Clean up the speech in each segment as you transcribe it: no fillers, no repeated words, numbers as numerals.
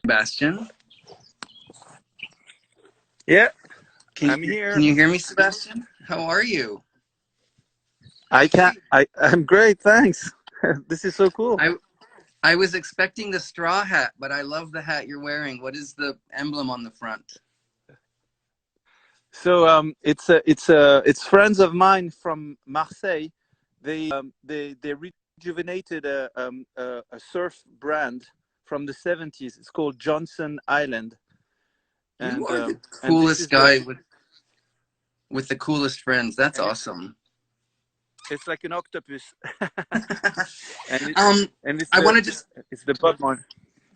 Sebastian. Yeah, I'm here. Can you hear me, Sebastian? How are you? I'm great, thanks. This is so cool. I was expecting the straw hat, but I love the hat you're wearing. What is the emblem on the front? So it's friends of mine from Marseille. They rejuvenated a surf brand from the 70s. It's called Johnson Island. You are the And this coolest is guy with the coolest friends. That's and awesome. it's like an octopus. and I want to just it's the bug one.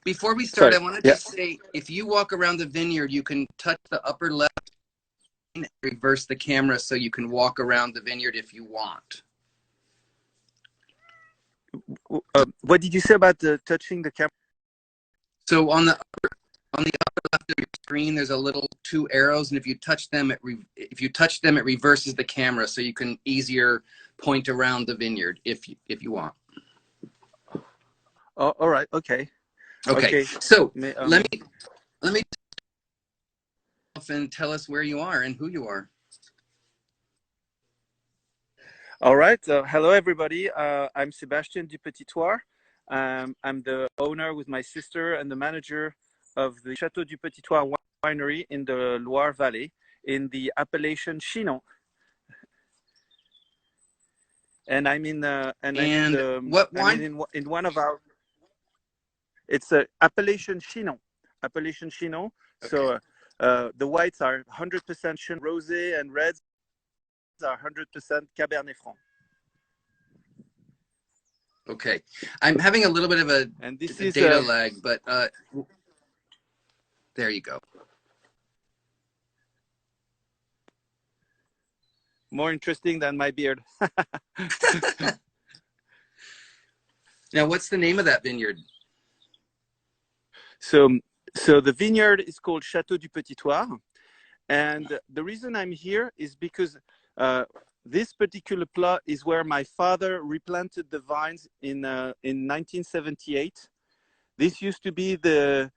Before we start, I want to just say, if you walk around the vineyard, you can touch the upper left and reverse the camera so you can walk around the vineyard if you want. What did you say about touching the camera? So on the upper left of your screen, there's a little two arrows, and if you touch them, it reverses the camera, so you can easier point around the vineyard if you want. Oh, all right. Okay. Okay. So let me and tell us where you are and who you are. All right. Hello, everybody. I'm Sebastian du Petit. I'm the owner with my sister and the manager of the Chateau du Petit winery in the Loire Valley in the appellation Chinon. And I'm in what wine? in one of our. It's appellation Chinon. Appellation Chinon. Okay. So the whites are 100% Chinon, rosé, and reds are 100% Cabernet Franc. Okay, I'm having a little bit of a data lag, but there you go. More interesting than my beard. Now, what's the name of that vineyard? So the vineyard is called Chateau du Petit, and the reason I'm here is because this particular plot is where my father replanted the vines in 1978. This used to be the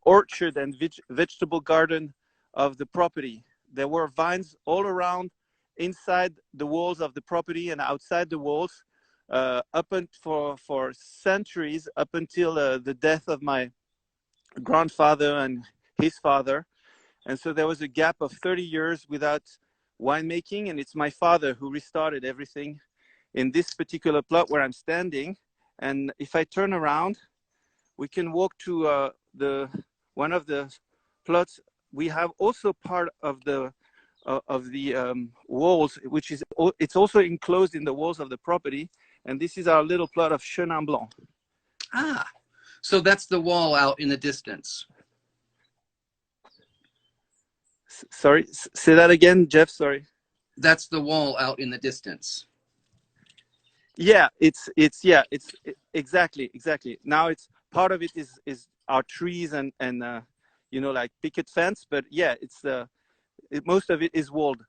orchard and vegetable garden of the property. There were vines all around, inside the walls of the property and outside the walls, for centuries, up until the death of my grandfather and his father. And so there was a gap of 30 years without winemaking, and it's my father who restarted everything in this particular plot where I'm standing. And if I turn around, we can walk to one of the plots. We have also part of the walls, which is it's also enclosed in the walls of the property. And this is our little plot of Chenin Blanc. Ah, so that's the wall out in the distance. Sorry, say that again, Jeff. Sorry. That's the wall out in the distance. Yeah, it's exactly. Now it's part of it is our trees and like picket fence, but yeah, most of it is walled.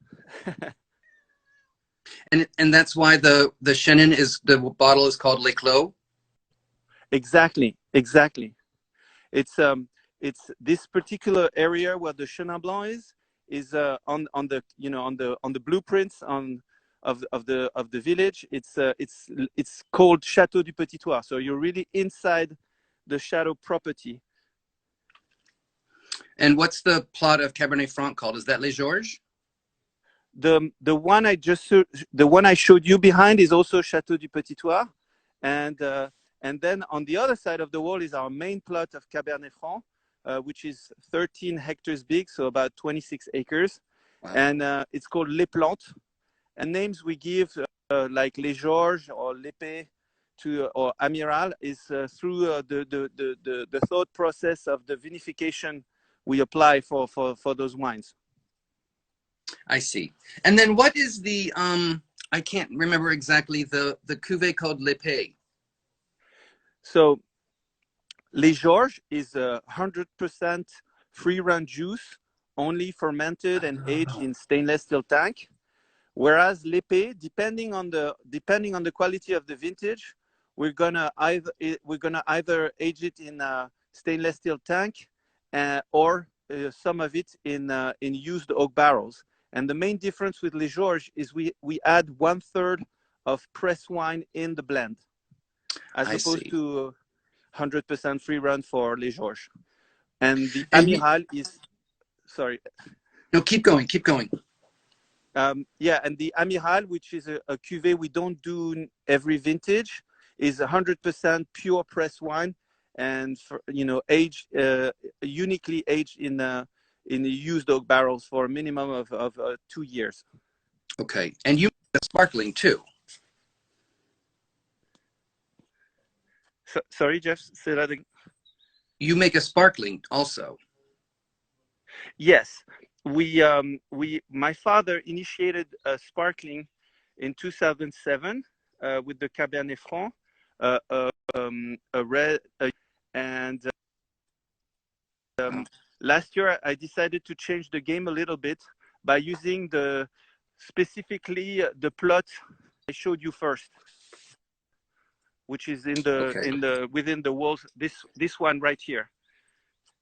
and that's why the Chenin the bottle is called Les Clos. Exactly. It's this particular area where the Chenin Blanc is on the blueprints of the village. It's called Chateau du Petit. So you're really inside the chateau property. And what's the plot of Cabernet Franc called? Is that Les Georges? The one I showed you behind is also Chateau du Petit, and then on the other side of the wall is our main plot of Cabernet Franc, which is 13 hectares big, so about 26 acres. Wow. And it's called Les Plantes. And names we give like Les Georges or L'Épée or Amiral is through the thought process of the vinification we apply for those wines. I see. And then what is the I can't remember exactly the cuvée called L'Épée. So Les Georges is 100% free run juice, only fermented and aged in stainless steel tank. Whereas L'Épée, depending on the quality of the vintage, we're gonna either age it in stainless steel tank, or some of it in used oak barrels. And the main difference with Les Georges is we add 1/3 of pressed wine in the blend, as opposed to 100% free run for Les Georges. And the Amiral is, sorry. No, keep going, keep going. Yeah, and the Amiral, which is a cuvée we don't do every vintage, is 100% pure pressed wine, and for, aged uniquely aged in used oak barrels for a minimum of 2 years. Okay, and you make a sparkling too. Sorry, Jeff, say that again. You make a sparkling also. Yes, my father initiated a sparkling in 2007 with the Cabernet Franc, a red, and last year I decided to change the game a little bit by using specifically the plot I showed you first, which is within the walls. This one right here.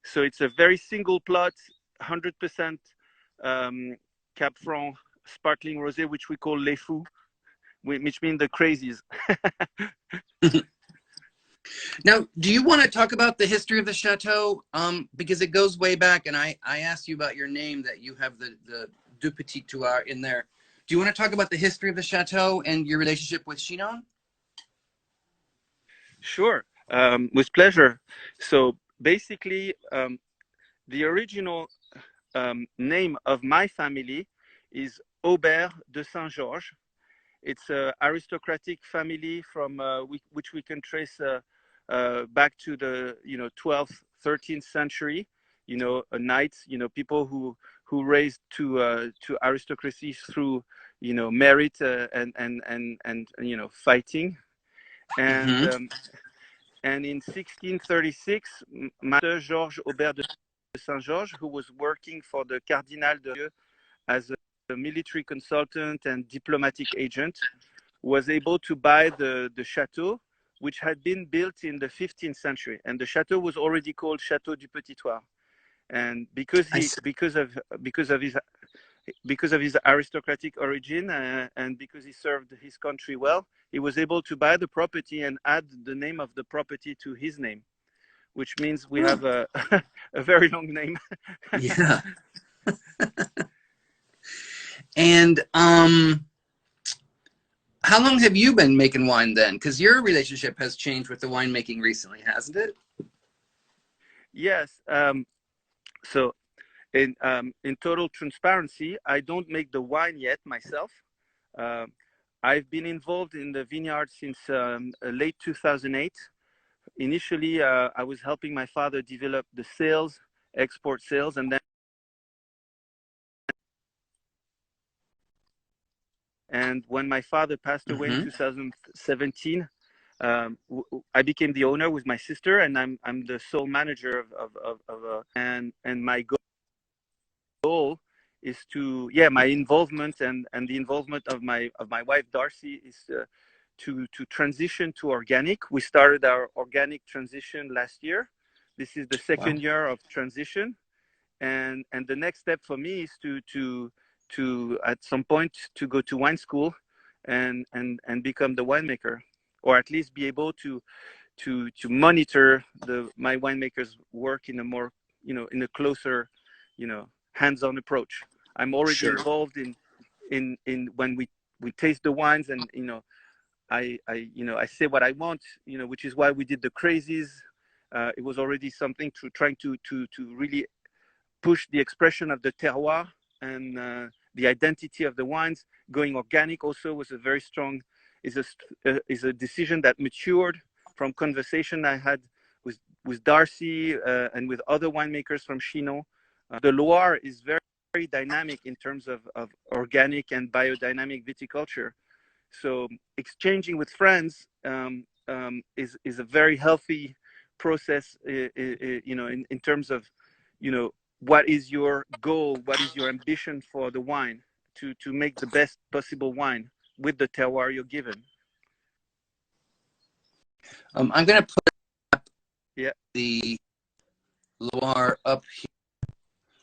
So it's a very single plot, 100% Cab Franc sparkling rosé, which we call Les Fous, which means the crazies. Now, do you want to talk about the history of the Chateau? Because it goes way back, and I asked you about your name, that you have the du Petit Thouars in there. Do you want to talk about the history of the Chateau and your relationship with Chinon? Sure, with pleasure. So basically, the original name of my family is Aubert de Saint-Georges. It's an aristocratic family from which we can trace back to the 12th, 13th century. Knights, people who raised to aristocracy through merit and fighting. And and in 1636, Master Georges Aubert de Saint-Georges, who was working for the Cardinal de Rieux as a military consultant and diplomatic agent, was able to buy the chateau, which had been built in the 15th century. And the chateau was already called Chateau du Petit Thouars. And because of his aristocratic origin and because he served his country well, he was able to buy the property and add the name of the property to his name, which means we have a very long name. Yeah. And how long have you been making wine then? Because your relationship has changed with the winemaking recently, hasn't it? Yes. So in total transparency, I don't make the wine yet myself. I've been involved in the vineyard since late 2008. Initially, I was helping my father develop the sales, export sales, and then when my father passed away in 2017, I became the owner with my sister, and I'm the sole manager and my goal is to my involvement and the involvement of my wife Darcy is to transition to organic. We started our organic transition last year. This is the second year of transition, and the next step for me is to at some point to go to wine school and become the winemaker, or at least be able to monitor my winemakers' work in a more in a closer hands-on approach. I'm already involved in when we taste the wines, and I say what I want, which is why we did the crazies. It was already something trying to really push the expression of the terroir and the identity of the wines. Going organic also was a very strong is a decision that matured from conversation I had with Darcy and with other winemakers from Chinon. The Loire is very, very dynamic in terms of organic and biodynamic viticulture. So exchanging with friends is a very healthy process, in terms of, what is your goal, what is your ambition for the wine to make the best possible wine with the terroir you're given. I'm going to put the Loire up here.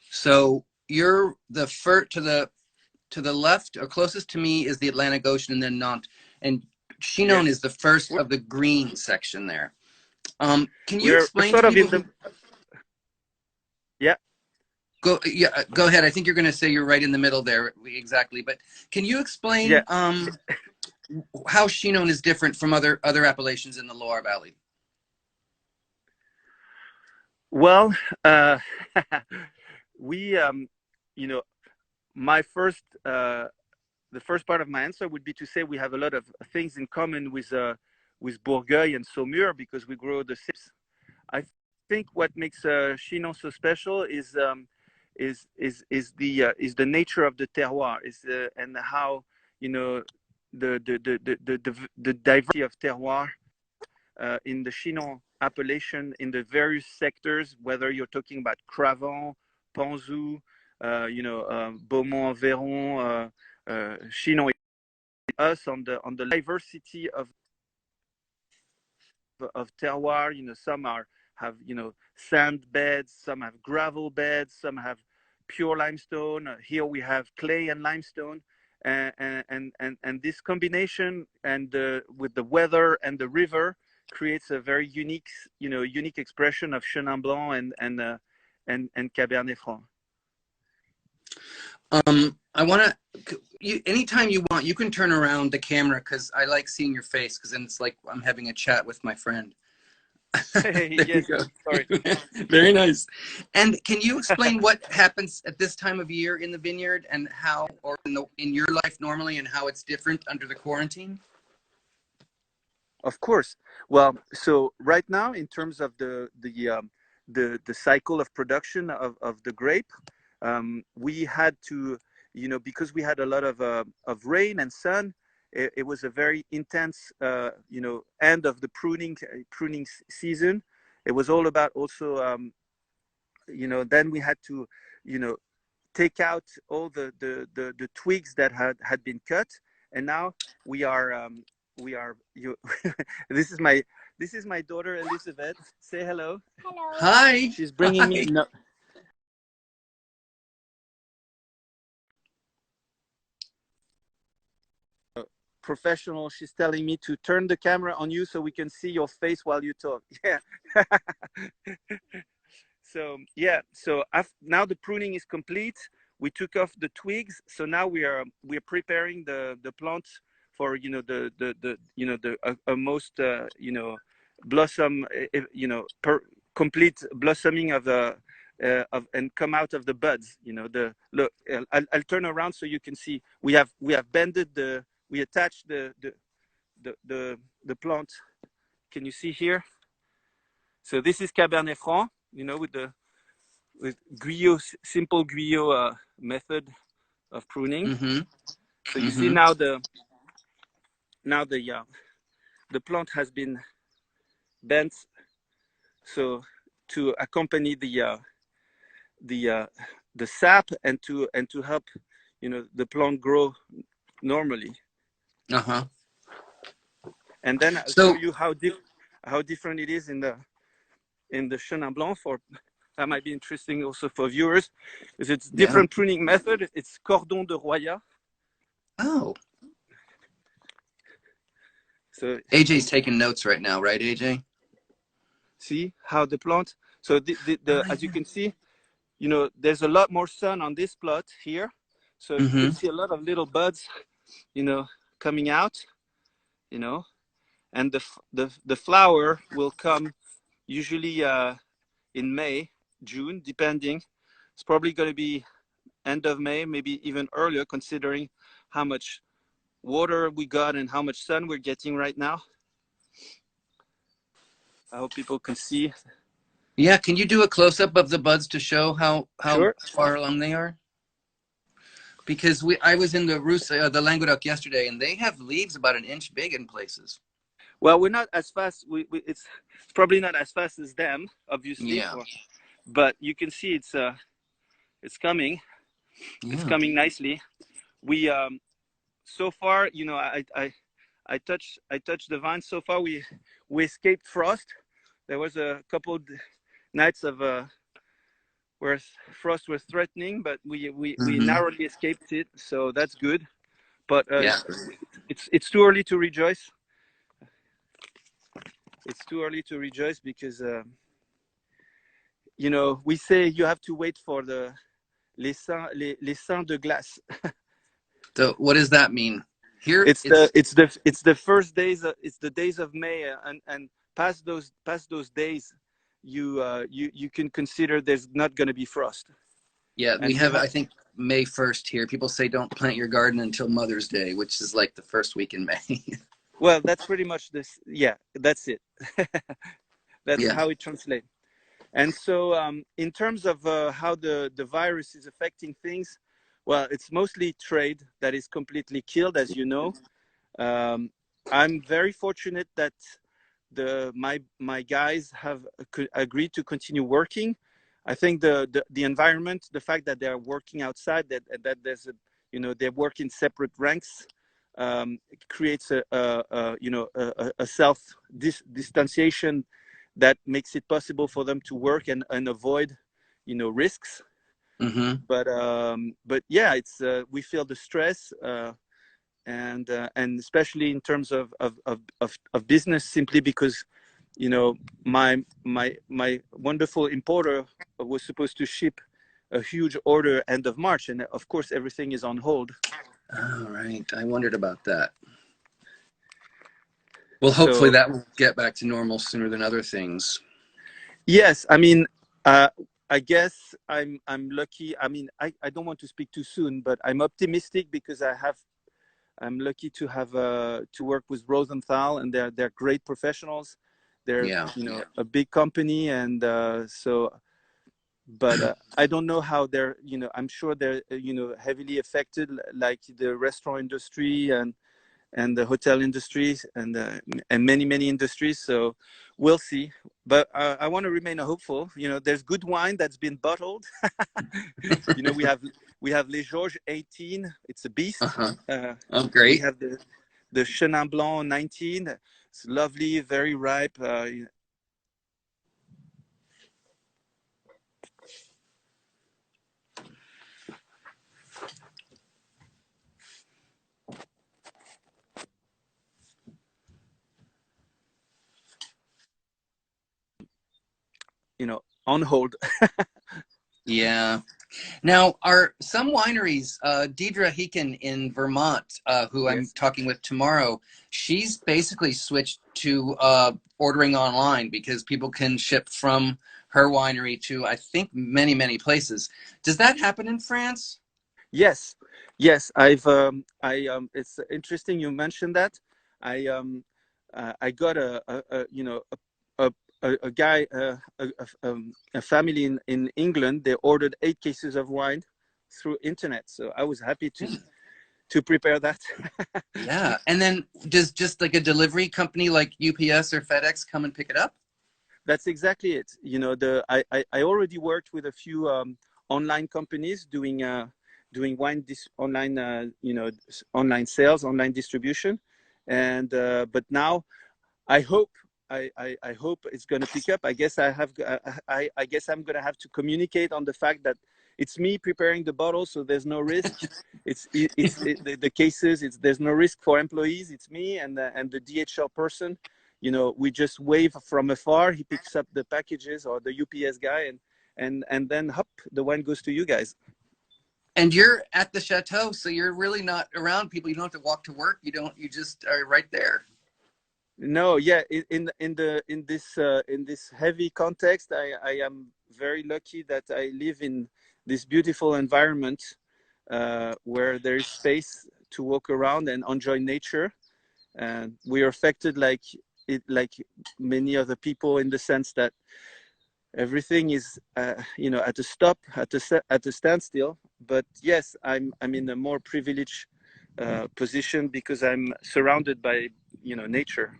So you're the first to the left or closest to me is the Atlantic Ocean, and then Nantes. And Chinon is the first of the green section there. Can you We're explain to sort of people in the yeah. go ahead. I think you're going to say you're right in the middle there exactly. But can you explain Yeah. how Chinon is different from other appellations in the Loire Valley? Well, we you know, my first the first part of my answer would be to say we have a lot of things in common with Bourgueil and Saumur because we grow the same. I think what makes Chinon so special is the nature of the terroir, and how, you know, the diversity of terroir in the Chinon appellation in the various sectors, whether you're talking about Cravant, Panzou, Beaumont, Véron, Chinon, us on the diversity of terroir. You know, some have, you know, sand beds, some have gravel beds, some have pure limestone. Here we have clay and limestone, and this combination and with the weather and the river creates a very unique, you know, unique expression of Chenin Blanc and Cabernet Franc. I want to, anytime you want, you can turn around the camera because I like seeing your face because then it's like I'm having a chat with my friend. There you go. Sorry. Very nice. And can you explain what happens at this time of year in the vineyard and how, or in your life normally, and how it's different under the quarantine? Of course. Well, so right now, in terms of the cycle of production of the grape, we had to, you know, because we had a lot of rain and sun. It was a very intense, you know, end of the pruning season. It was all about also, you know, then we had to, you know, take out all the twigs that had been cut, and now we are you. This is my daughter Elizabeth. Say hello. Hello. Hi. She's bringing me. No, professional. She's telling me to turn the camera on you so we can see your face while you talk. Yeah. So yeah, so now the pruning is complete. We took off the twigs, so now we're preparing the plants for, you know, the you know, the most you know, blossom, you know, complete blossoming of the and come out of the buds. You know, look, I'll turn around so you can see. We have bended we attached the plant. Can you see here? So this is Cabernet Franc, you know, with Guyot, simple Guyot method of pruning. Mm-hmm. So you see now the plant has been bent, so to accompany the sap and to help, you know, the plant grow normally. And then I'll show you how different it is in the Chenin Blanc. That might be interesting also for viewers, because it's different pruning method. It's cordon de Roya. Oh. So AJ's taking notes right now, right, AJ? See how the plant. So as you can see, you know, there's a lot more sun on this plot here. So you can see a lot of little buds, you know, coming out, you know, and the flower will come usually in May, June, depending. It's probably going to be end of May, maybe even earlier, considering how much water we got and how much sun we're getting right now. I hope people can see. Yeah, can you do a close-up of the buds to show how Sure. far along they are? Because I was in the Languedoc yesterday, and they have leaves about an inch big in places. Well, we're not as fast. It's probably not as fast as them, obviously. Yeah. But you can see it's coming. Yeah. It's coming nicely. We so far, you know, I touched the vine. So far, we escaped frost. There was a couple nights of where frost was threatening, but we Hmm. narrowly escaped it, so that's good. But Yeah. it's too early to rejoice. It's too early to rejoice because you know, we say you have to wait for the les seins de glace. So what does that mean? Here it's It's the first days. It's the days of May, and past those days, you can consider there's not going to be frost, yeah, we and we have I have. think May 1st here. People say don't plant your garden until Mother's Day, which is like the first week in May. Well, that's pretty much this. Yeah, that's it. That's Yeah. how it translates. And so, in terms of how the virus is affecting things, well, it's mostly trade that is completely killed, as you know. Um, I'm very fortunate that my guys have agreed to continue working. I think the environment, the fact that they are working outside, that there's a, you know, they work in separate ranks, creates a self distanciation that makes it possible for them to work and avoid, you know, risks. Hmm. But yeah, it's we feel the stress. And especially in terms of business, simply because, you know, my wonderful importer was supposed to ship a huge order end of March, and of course everything is on hold. All right. I wondered about that. Well, hopefully So that will get back to normal sooner than other things. yes, I mean, uh, I guess I'm lucky. I mean, I don't want to speak too soon, but I'm optimistic because I'm lucky to have to work with Rosenthal, and they're great professionals. They're, Yeah. you know, a big company, and so. But I don't know how they're. You know, I'm sure they're, you know, heavily affected, like the restaurant industry and the hotel industries and many industries. So we'll see. But I want to remain hopeful. You know, there's good wine that's been bottled. You know, we have Les Georges 18. It's a beast. Uh-huh. Oh, We great. have the Chenin Blanc 19. It's lovely, very ripe. You know, on hold. Yeah. Now, are some wineries, Deidre Heeken in Vermont, who I'm Yes. talking with tomorrow, she's basically switched to ordering online because people can ship from her winery to, I think, many places. Does that happen in France? Yes, yes. It's interesting you mentioned that. I I got a you know a guy a family in England. They ordered 8 cases of wine through internet. So I was happy to prepare that. Yeah. And then does just like a delivery company like UPS or FedEx come and pick it up? That's exactly it. You know, I already worked with a few online companies doing online online sales, online distribution, and but now I hope I hope it's going to pick up. I guess I guess I'm going to have to communicate on the fact that it's me preparing the bottle, so there's no risk. The cases. It's There's no risk for employees. It's me and the DHL person. You know, we just wave from afar. He picks up the packages, or the UPS guy, and then hop, the wine goes to you guys. And you're at the chateau, so you're really not around people. You don't have to walk to work. You just are right there. No, yeah, in this heavy context, I am very lucky that I live in this beautiful environment where there is space to walk around and enjoy nature. And we are affected like many other people, in the sense that everything is you know, at a stop, at a standstill. But yes, I'm in a more privileged position because I'm surrounded by, you know, nature.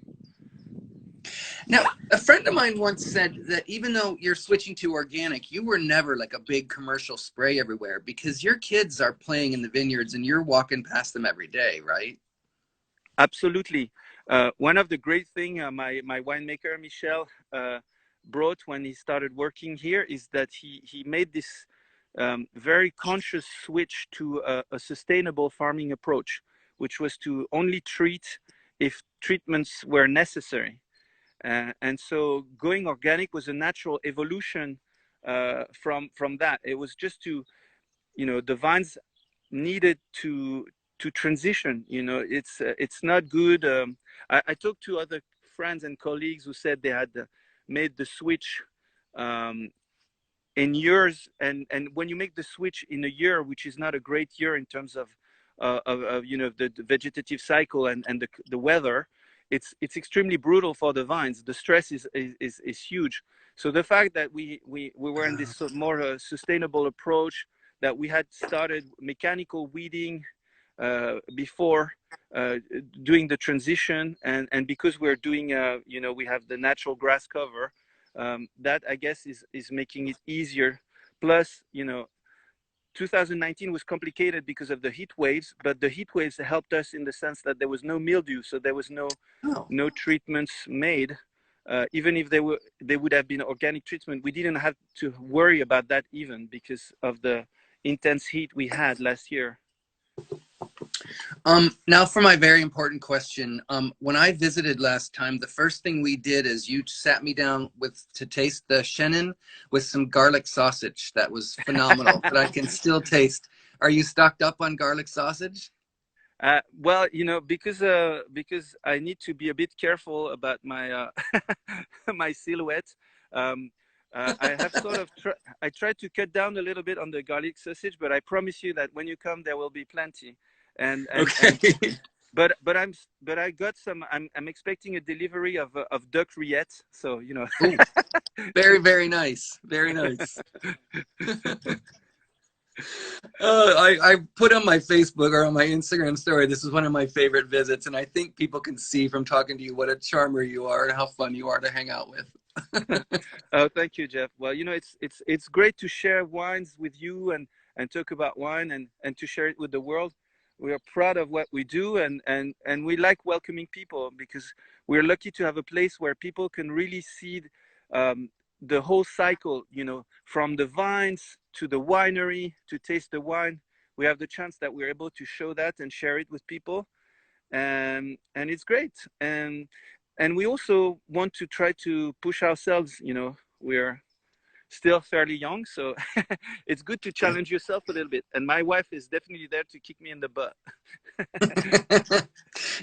Now, a friend of mine once said that even though you're switching to organic, you were never like a big commercial spray everywhere because your kids are playing in the vineyards and you're walking past them every day, right? Absolutely. One of the great thing, my winemaker Michel brought when he started working here is that he made this very conscious switch to a sustainable farming approach, which was to only treat if treatments were necessary. And so going organic was a natural evolution from that. It was just to, the vines needed to transition. It's not good. I talked to other friends and colleagues who said they had made the switch in years, and when you make the switch in a year, which is not a great year in terms of the vegetative cycle and the weather, it's extremely brutal for the vines. The stress is huge. So the fact that we were in this more sustainable approach, that we had started mechanical weeding before doing the transition, and because we're doing we have the natural grass cover, that I guess is making it easier. Plus 2019 was complicated because of the heat waves, but the heat waves helped us in the sense that there was no mildew, so there was no treatments made. Even if they would have been organic treatment, we didn't have to worry about that even because of the intense heat we had last year. Now for my very important question. When I visited last time, the first thing we did is you sat me down to taste the Chinon with some garlic sausage. That was phenomenal, but I can still taste. Are you stocked up on garlic sausage? Well, because I need to be a bit careful about my my silhouette. I have sort of I tried to cut down a little bit on the garlic sausage, but I promise you that when you come, there will be plenty. Okay. But I got some. I'm expecting a delivery of duck rillettes. So Ooh, very, very nice. Very nice. I put on my Facebook or on my Instagram story, this is one of my favorite visits, and I think people can see from talking to you what a charmer you are and how fun you are to hang out with. Oh, thank you, Jeff. Well, it's great to share wines with you and talk about wine and to share it with the world. We are proud of what we do, and we like welcoming people because we're lucky to have a place where people can really see the whole cycle, from the vines to the winery to taste the wine. We have the chance that we're able to show that and share it with people, and it's great. And we also want to try to push ourselves. We're still fairly young, so it's good to challenge yourself a little bit. And my wife is definitely there to kick me in the butt.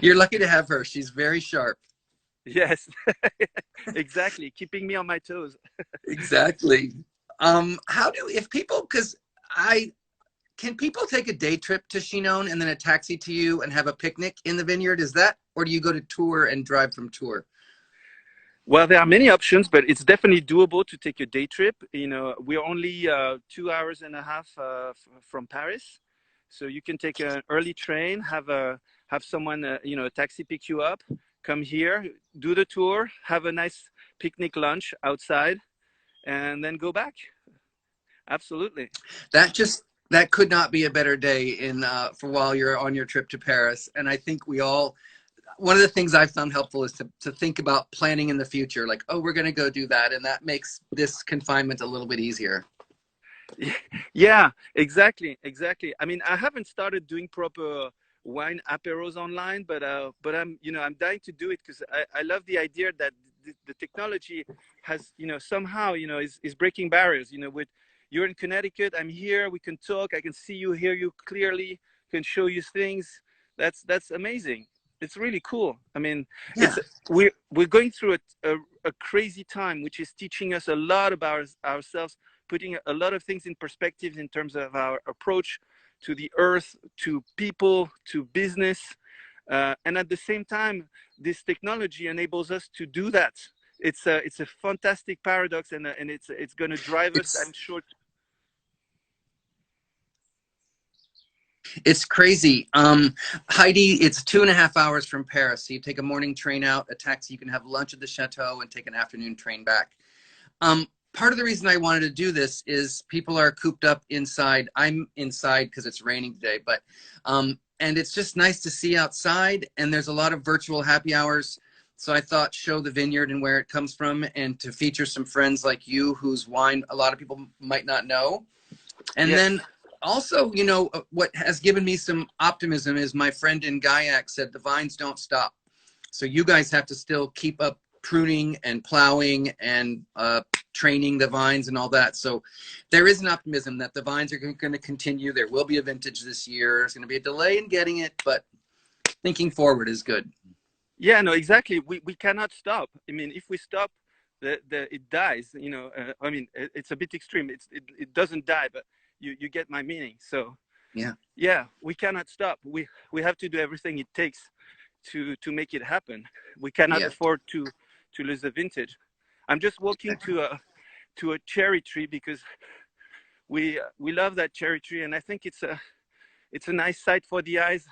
You're lucky to have her. She's very sharp. Yes, exactly. Keeping me on my toes. Exactly. Can people take a day trip to Chinon and then a taxi to you and have a picnic in the vineyard? Or do you go to tour and drive from tour? Well, there are many options, but it's definitely doable to take a day trip. We're only 2.5 hours from Paris. So you can take an early train, have someone, a taxi pick you up, come here, do the tour, have a nice picnic lunch outside, and then go back. Absolutely. That could not be a better day for while you're on your trip to Paris. And I think one of the things I've found helpful is to think about planning in the future, like, oh, we're going to go do that. And that makes this confinement a little bit easier. Yeah, exactly. I mean, I haven't started doing proper wine aperos online, but I'm dying to do it because I love the idea that the technology has, somehow, is breaking barriers. You're in Connecticut, I'm here, we can talk, I can see you, hear you clearly, can show you things. That's amazing. It's really cool. I mean, yeah. We're going through a crazy time, which is teaching us a lot about ourselves, putting a lot of things in perspective in terms of our approach to the earth, to people, to business. And at the same time, this technology enables us to do that. It's a fantastic paradox, and it's going to drive us, I'm sure. It's crazy. Heidi, it's 2.5 hours from Paris. So you take a morning train out, a taxi, you can have lunch at the Chateau and take an afternoon train back. Part of the reason I wanted to do this is people are cooped up inside. I'm inside because it's raining today, and it's just nice to see outside, and there's a lot of virtual happy hours. So I thought show the vineyard and where it comes from, and to feature some friends like you whose wine a lot of people might not know. And Yes. then also, you know, what has given me some optimism is my friend in Gaillac said the vines don't stop. So you guys have to still keep up pruning and plowing and training the vines and all that. So there is an optimism that the vines are going to continue. There will be a vintage this year. There's going to be a delay in getting it, but thinking forward is good. Yeah, no, exactly. We cannot stop. I mean, if we stop, it dies. You know, I mean, it's a bit extreme. It doesn't die, but you get my meaning. So yeah, we cannot stop. We have to do everything it takes to make it happen. We cannot afford to lose the vintage. I'm just walking to a cherry tree because we love that cherry tree, and I think it's a nice sight for the eyes.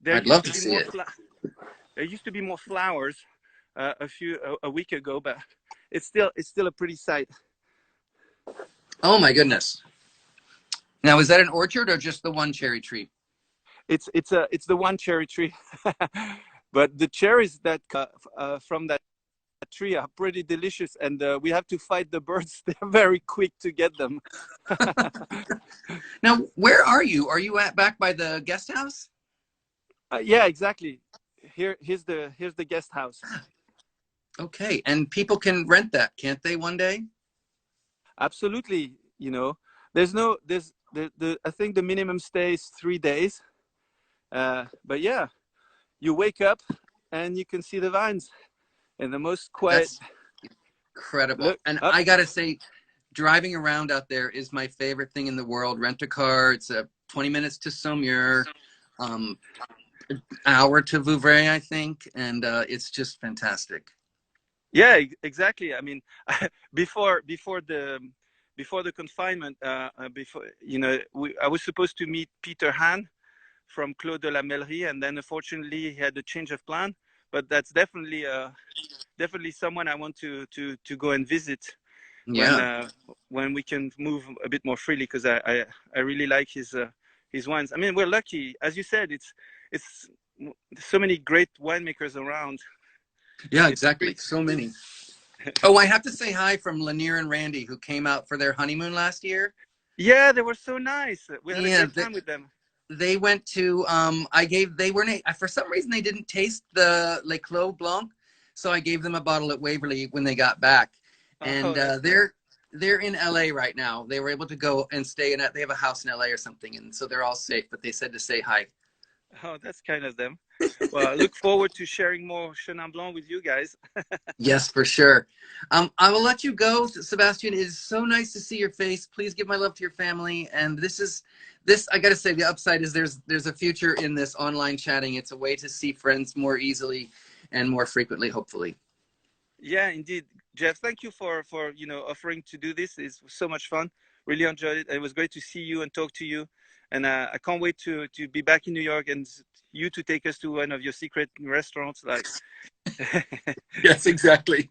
I'd love to see it. There used to be more flowers a week ago, but it's still a pretty sight. Oh my goodness! Now, is that an orchard or just the one cherry tree? It's the one cherry tree, but the cherries that from that tree are pretty delicious, and we have to fight the birds. They're very quick to get them. Now, where are you? Are you back by the guest house? Yeah, exactly. Here's the guest house. Okay, and people can rent that, can't they, one day? Absolutely. You know, I think the minimum stay is 3 days. But yeah, you wake up and you can see the vines in the most quiet. That's incredible. And I gotta say, driving around out there is my favorite thing in the world. Rent a car. It's 20 minutes to Saumur, an hour to Vouvray, I think, and it's just fantastic. Yeah, exactly. I mean, before the confinement, before, you know, I was supposed to meet Peter Hahn from Clos de la Mellerie, and then unfortunately he had a change of plan. But that's definitely someone I want to go and visit when we can move a bit more freely, because I really like his wines. I mean, we're lucky, as you said. It's so many great winemakers around. Yeah, exactly. So many. Oh, I have to say hi from Lanier and Randy, who came out for their honeymoon last year. Yeah, they were so nice. We had a great time with them. They went to for some reason they didn't taste the Les Clos Blanc, so I gave them a bottle at Waverly when they got back. And they're in LA right now. They were able to go and stay in they have a house in LA or something, and so they're all safe, but they said to say hi. Oh, that's kind of them. Well, I look forward to sharing more Chenin Blanc with you guys. Yes, for sure. I will let you go, Sebastian. It is so nice to see your face. Please give my love to your family. And this, I got to say, the upside is there's a future in this online chatting. It's a way to see friends more easily and more frequently, hopefully. Yeah, indeed. Jeff, thank you for offering to do this. It's so much fun. Really enjoyed it. It was great to see you and talk to you. And I can't wait to be back in New York and you to take us to one of your secret restaurants. Like, yes, exactly.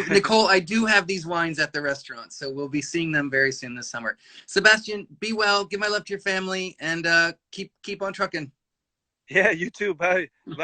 Nicole, I do have these wines at the restaurant, so we'll be seeing them very soon this summer. Sebastian, be well. Give my love to your family, and keep on trucking. Yeah, you too. Bye. Bye.